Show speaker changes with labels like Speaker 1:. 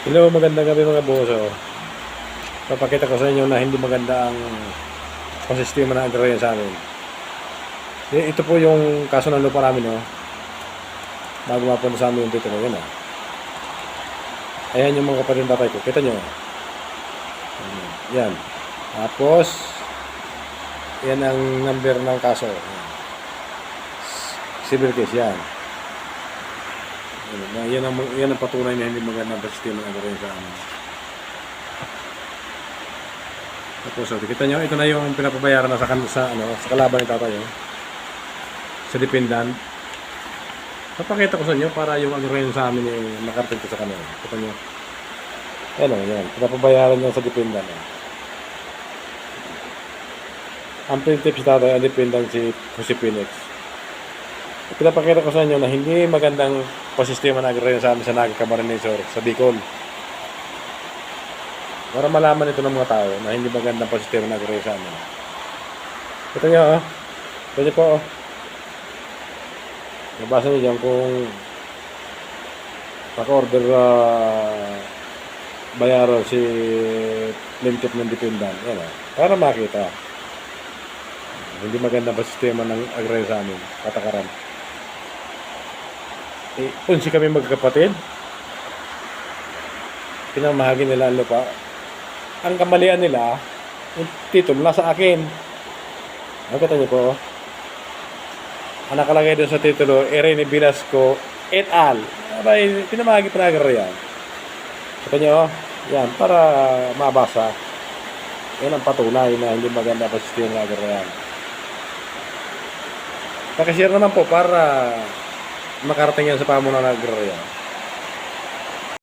Speaker 1: Hello, magandang gabi mga boso. Papakita ko sa inyo na hindi maganda ang sistema ng agrarya sa amin. Ito po yung kaso ng lupa namin, oh. Bago mapunta sa amin yung dito, yun, oh. Ayan yung mga kapatid ng tatay ko. Kita nyo. Yan. Tapos, yan ang number ng kaso. Civil case, yan. Yan ang patunay na hindi maganda ang sistema ng agrarya sa amin. Tapos, so, kita nyo, ito na yung pinapabayaran na sa kalaban ni tatay, oh. Sa dependent. Papakita ko sa inyo para yung agrarya sa amin yung makarating ko sa kanila. Kita nyo. Ayan, yan. Pinapabayaran nyo sa dependent, oh. Ang plaintiff si tatay, ang dependent si Jose Phoenix. Pinapakita ko sa inyo na hindi magandang pasistema ng agrarya sa amin sa Naga Camarines sa Bicol. Para malaman ito ng mga tao na hindi magandang pasistema ng agrarya sa amin. Ito nyo, oh. Ito nyo po, oh. Nabasa nyo dyan kung naka-order bayaran si plaintiff ng dependent. Yan, oh. Para makita. Hindi magandang pasistema ng agrarya sa amin. Katakaran. Punsi kami magkapatid. Pinamahagi nila ang lupa. Ang kamalian nila, yung titulo nasa akin. Nakita niyo po. Ang nakalagay doon sa titulo, Irene Velasco et al. Abay, pinamahagi pa na agrarya. Nakita niyo, yan, para mabasa. Yan ang patunay na hindi maganda pa sistema ng agrarya. Pakishare naman po para makarating yan sa pamunan ng agrarya.